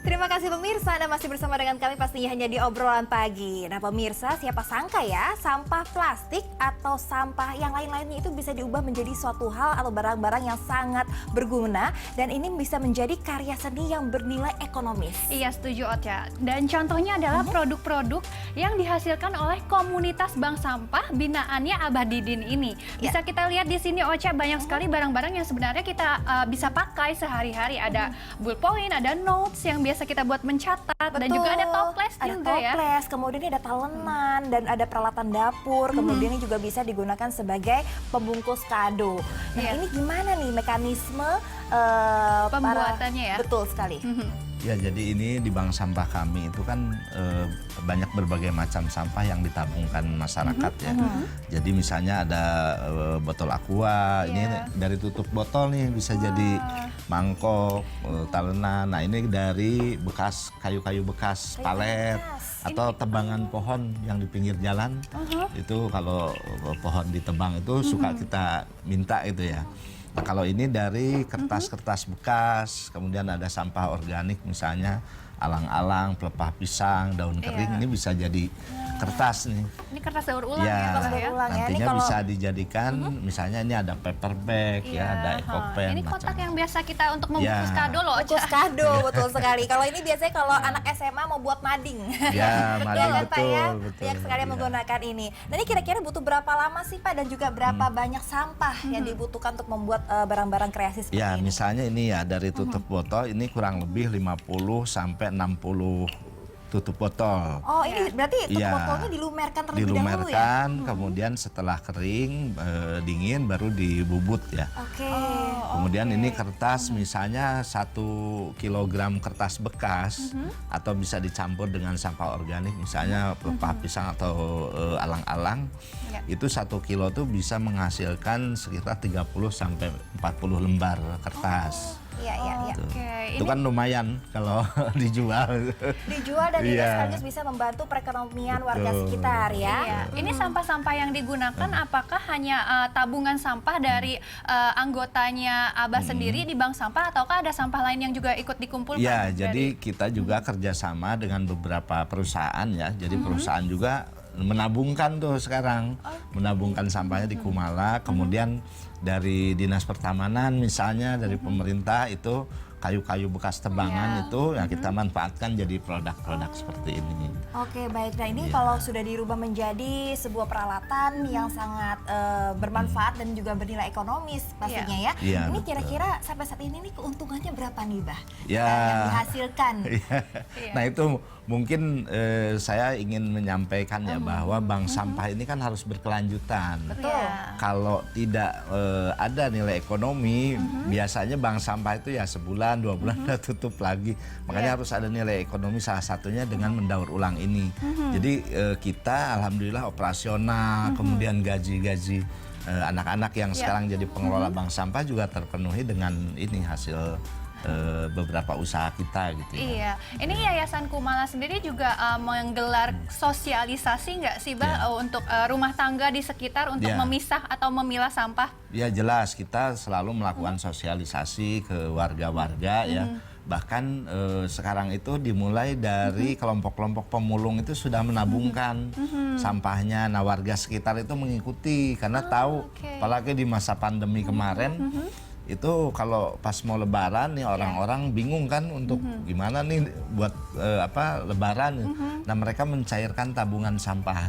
Terima kasih pemirsa, Anda masih bersama dengan kami pastinya hanya di obrolan pagi. Nah pemirsa, siapa sangka ya sampah plastik atau sampah yang lain-lainnya itu bisa diubah menjadi suatu hal atau barang-barang yang sangat berguna. Dan ini bisa menjadi karya seni yang bernilai ekonomis. Iya setuju Ocha. Dan contohnya adalah produk-produk yang dihasilkan oleh komunitas bank sampah binaannya Abah Didin ini. Bisa kita lihat di sini Ocha, banyak sekali barang-barang yang sebenarnya kita bisa pakai sehari-hari. Ada ballpoint, ada notes yang biasa kita buat mencatat. Betul. Dan juga ada toples juga ya. Ada toples, kemudian ada talenan dan ada peralatan dapur. Kemudian ini juga bisa digunakan sebagai pembungkus kado. Nah ini gimana nih mekanisme pembuatannya ya? Betul sekali. Ya, jadi ini di bank sampah kami itu kan banyak berbagai macam sampah yang ditabungkan masyarakat ya. Jadi misalnya ada botol aqua, ini dari tutup botol nih bisa jadi mangkok, talenan. Nah ini dari bekas kayu-kayu bekas palet atau tebangan pohon yang di pinggir jalan. Itu kalau pohon ditebang itu suka kita minta itu ya. Nah, kalau ini dari kertas-kertas bekas, kemudian ada sampah organik misalnya alang-alang, pelepah pisang, daun kering, ini bisa jadi kertas nih. Ini kertas daur ulang ya, kertas daur ulang ya. Nantinya Ini kalau bisa dijadikan, misalnya ini ada paper bag, ya, ada eco pen. Ini kotak yang biasa kita untuk membungkus kado loh. Bungkus kado, betul sekali. Kalau ini biasanya kalau anak SMA mau buat mading. Ya, mading, kan, Pak, ya? betul. Banyak sekali yang menggunakan ini. Nah ini kira-kira butuh berapa lama sih Pak? Dan juga berapa banyak sampah yang dibutuhkan untuk membuat barang-barang kreasi seperti Ya, ini? misalnya ini ya dari tutup botol ini kurang lebih 50 sampai 60 tutup botol. Oh ini berarti tutup botolnya dilumerkan terlebih dahulu ya? Dilumerkan, kemudian setelah kering, dingin baru dibubut ya. Oke. Kemudian ini kertas misalnya 1 kilogram kertas bekas atau bisa dicampur dengan sampah organik misalnya pelepah pisang atau alang-alang. Itu 1 kilo tuh bisa menghasilkan sekitar 30 sampai 40 lembar kertas. Iya, iya, iya. Itu kan lumayan kalau dijual. Dijual dan juga sekaligus bisa membantu perekonomian warga sekitar ya. Iya. Ini sampah-sampah yang digunakan apakah hanya tabungan sampah dari anggotanya Abah sendiri di bank sampah ataukah ada sampah lain yang juga ikut dikumpulkan? Ya, jadi kita juga kerjasama dengan beberapa perusahaan ya. Jadi perusahaan juga menabungkan tuh sekarang, menabungkan sampahnya di Kumala, kemudian dari Dinas Pertamanan misalnya dari pemerintah itu kayu-kayu bekas tebangan itu yang kita manfaatkan jadi produk-produk seperti ini. Oke baik, nah ini kalau sudah dirubah menjadi sebuah peralatan yang sangat bermanfaat dan juga bernilai ekonomis pastinya ya. Ini kira-kira sampai saat ini nih keuntungannya berapa nih Bah? Yang dihasilkan? Nah itu mungkin saya ingin menyampaikan ya bahwa bank sampah ini kan harus berkelanjutan. Betul. Kalau tidak ada nilai ekonomi, biasanya bank sampah itu ya sebulan 2 bulan udah tutup lagi. Makanya harus ada nilai ekonomi, salah satunya dengan mendaur ulang ini. Jadi kita alhamdulillah operasional, kemudian gaji-gaji anak-anak yang sekarang jadi pengelola bank sampah juga terpenuhi dengan ini hasil beberapa usaha kita gitu ya. Iya, ini Yayasan Kumala sendiri juga menggelar sosialisasi nggak sih Bah untuk rumah tangga di sekitar untuk memisah atau memilah sampah? Ya jelas, kita selalu melakukan sosialisasi ke warga-warga ya. Bahkan sekarang itu dimulai dari kelompok-kelompok pemulung itu sudah menabungkan sampahnya. Nah warga sekitar itu mengikuti karena tahu, apalagi di masa pandemi kemarin, itu kalau pas mau lebaran nih orang-orang bingung kan untuk gimana nih buat lebaran. Nah mereka mencairkan tabungan sampah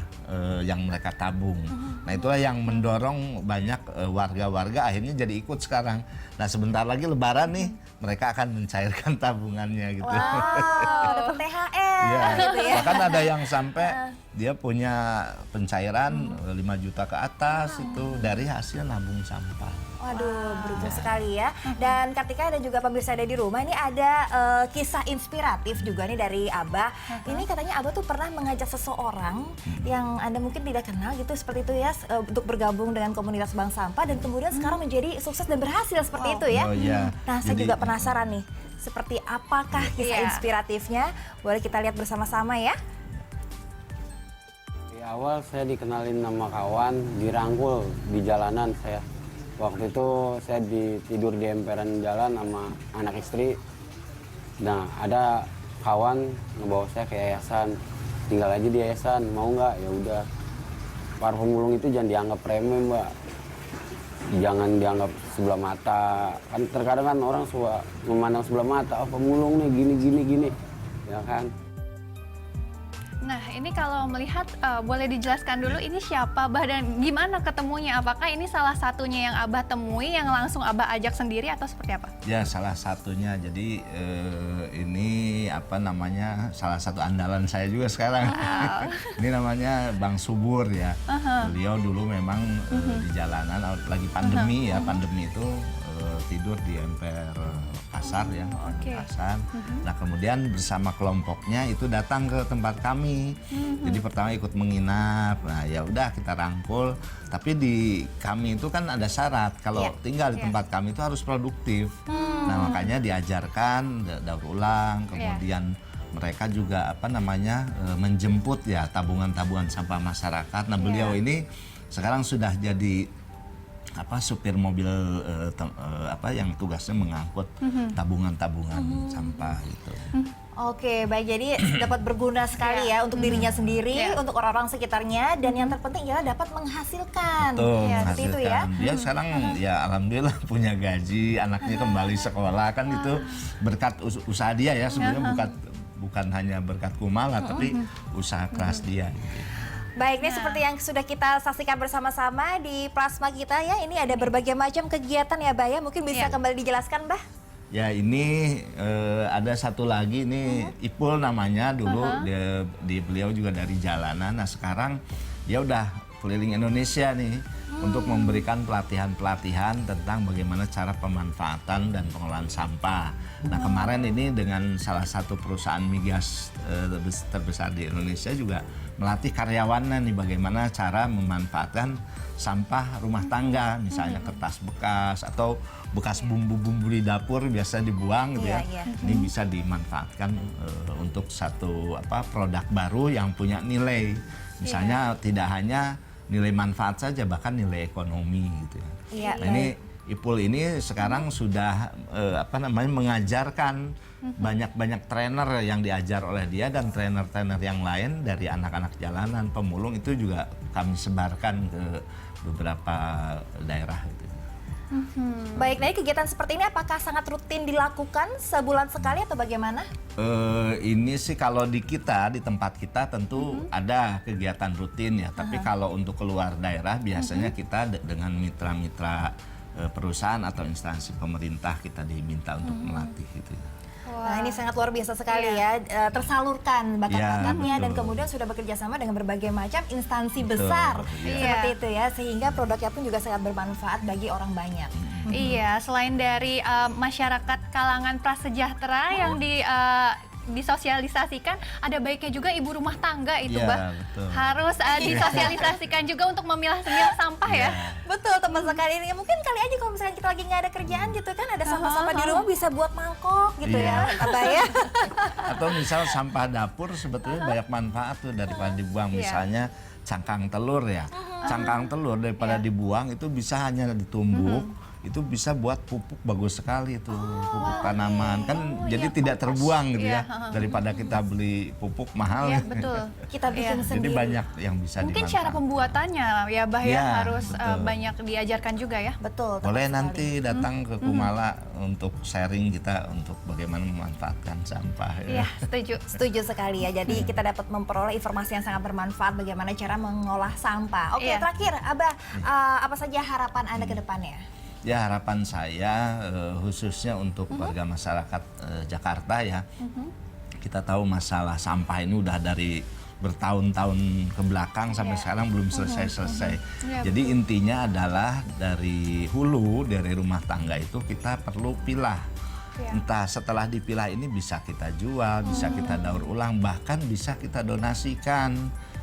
yang mereka tabung. Nah itulah yang mendorong banyak warga-warga akhirnya jadi ikut sekarang. Nah sebentar lagi lebaran nih mereka akan mencairkan tabungannya gitu. Wow, dapat THR gitu ya. Bahkan ada yang sampai dia punya pencairan 5 juta ke atas itu dari hasil nabung sampah. Waduh, beruntung sekali ya. Dan Kartika dan juga pemirsa ada di rumah, ini ada kisah inspiratif juga nih dari Abah. Ini katanya Abah tuh pernah mengajak seseorang yang Anda mungkin tidak kenal gitu seperti itu ya, untuk bergabung dengan komunitas bank sampah dan kemudian sekarang menjadi sukses dan berhasil seperti itu ya. Nah, saya juga penasaran nih, seperti apakah kisah inspiratifnya? Boleh kita lihat bersama-sama ya. Di awal saya dikenalin nama kawan, dirangkul di jalanan saya. Waktu itu saya tidur di emperan jalan sama anak istri. Nah, ada kawan ngebawa saya ke yayasan, tinggal aja di yayasan, mau nggak? Ya udah. Para pemulung itu jangan dianggap remeh, Mbak. Jangan dianggap sebelah mata. Kan terkadang kan orang suka memandang sebelah mata, oh pemulung nih gini, ya kan. Nah, ini kalau melihat boleh dijelaskan dulu ini siapa Abah dan gimana ketemunya? Apakah ini salah satunya yang Abah temui yang langsung Abah ajak sendiri atau seperti apa? Ya, salah satunya. Jadi ini apa namanya, salah satu andalan saya juga sekarang. Ini namanya Bang Subur ya. Beliau dulu memang di jalanan lagi pandemi ya. Pandemi itu tidur di emper pasar ya, pasar. Nah, kemudian bersama kelompoknya itu datang ke tempat kami. Jadi pertama ikut menginap. Nah, ya udah kita rangkul. Tapi di kami itu kan ada syarat kalau tinggal di tempat kami itu harus produktif. Nah, makanya diajarkan daur ulang, kemudian mereka juga apa namanya menjemput ya tabungan-tabungan sampah masyarakat. Nah, beliau ini sekarang sudah jadi apa supir mobil apa yang tugasnya mengangkut tabungan-tabungan sampah itu. Oke, baik. Jadi dapat berguna sekali ya untuk dirinya sendiri, untuk orang-orang sekitarnya, dan yang terpenting ialah dapat menghasilkan. Betul, Ya, seperti itu ya. Dia sekarang ya alhamdulillah punya gaji, anaknya kembali sekolah, kan itu berkat usaha dia ya, sebenarnya bukan hanya berkat Kumala tapi usaha keras dia gitu. Baik, ini seperti yang sudah kita saksikan bersama-sama di plasma kita ya. Ini ada berbagai macam kegiatan ya, Mbak ya. Mungkin bisa kembali dijelaskan, Mbak? Ya, ini ada satu lagi nih, Ipul namanya dulu. Beliau juga dari jalanan. Nah, sekarang ya udah keliling Indonesia nih untuk memberikan pelatihan-pelatihan tentang bagaimana cara pemanfaatan dan pengelolaan sampah. Nah, kemarin ini dengan salah satu perusahaan migas terbesar di Indonesia juga melatih karyawannya nih bagaimana cara memanfaatkan sampah rumah tangga, misalnya kertas bekas atau bekas bumbu-bumbu di dapur biasa dibuang gitu ya. Ini bisa dimanfaatkan untuk satu produk baru yang punya nilai. Misalnya tidak hanya nilai manfaat saja, bahkan nilai ekonomi gitu ya. Nah, ini Ipul ini sekarang sudah mengajarkan banyak-banyak trainer yang diajar oleh dia dan trainer-trainer yang lain dari anak-anak jalanan, pemulung itu juga kami sebarkan ke beberapa daerah gitu. Baik, nah kegiatan seperti ini apakah sangat rutin dilakukan sebulan sekali atau bagaimana? Ini sih kalau di kita, di tempat kita tentu ada kegiatan rutin ya. Tapi kalau untuk keluar daerah biasanya kita dengan mitra-mitra perusahaan atau instansi pemerintah kita diminta untuk melatih gitu ya. Nah, ini sangat luar biasa sekali ya, tersalurkan bakat-bakatnya dan kemudian sudah bekerja sama dengan berbagai macam instansi besar seperti itu ya, sehingga produknya pun juga sangat bermanfaat bagi orang banyak. Iya, selain dari masyarakat kalangan prasejahtera yang disosialisasikan, ada baiknya juga ibu rumah tangga itu, Bah. Harus disosialisasikan juga untuk memilah-milah sampah ya. Betul, teman sekali ini. Mungkin kali aja kalau misalnya kita lagi nggak ada kerjaan gitu kan, ada sampah-sampah di rumah bisa buat mangkok gitu ya, Abah ya. Atau misal sampah dapur sebetulnya banyak manfaat tuh daripada dibuang. Misalnya cangkang telur ya. Cangkang telur daripada dibuang itu bisa hanya ditumbuk. Itu bisa buat pupuk bagus sekali itu, pupuk tanaman kan, jadi tidak terbuang gitu ya, daripada kita beli pupuk mahal. Iya, betul. Kita bikin sendiri. Jadi banyak yang bisa mungkin dimanfaatkan. cara pembuatannya ya, Bah ya, harus banyak diajarkan juga ya. Betul. Boleh nanti datang ke Kumala untuk sharing kita untuk bagaimana memanfaatkan sampah. Iya, setuju. Setuju sekali ya. Jadi kita dapat memperoleh informasi yang sangat bermanfaat bagaimana cara mengolah sampah. Oke, terakhir Abah, apa saja harapan Anda ke depannya? Ya, harapan saya khususnya untuk warga masyarakat Jakarta ya. Kita tahu masalah sampah ini udah dari bertahun-tahun ke belakang sampai sekarang belum selesai-selesai. Jadi intinya adalah dari hulu, dari rumah tangga itu kita perlu pilah. Entah setelah dipilah ini bisa kita jual, bisa kita daur ulang, bahkan bisa kita donasikan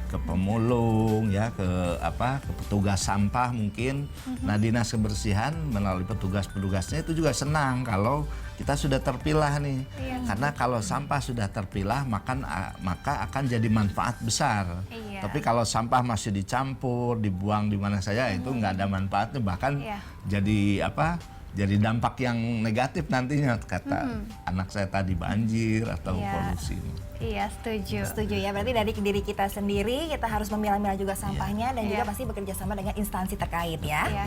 ke pemulung ya, ke petugas sampah mungkin. Nah, dinas kebersihan melalui petugas-petugasnya itu juga senang kalau kita sudah terpilah nih. Karena kalau sampah sudah terpilah maka akan jadi manfaat besar. Tapi kalau sampah masih dicampur, dibuang di mana saja itu nggak ada manfaatnya, bahkan jadi jadi dampak yang negatif nantinya kata anak saya tadi banjir atau Iya. polusi. Iya, setuju. Setuju ya, berarti dari diri kita sendiri kita harus memilah-milah juga sampahnya dan juga pasti bekerja sama dengan instansi terkait ya. Iya.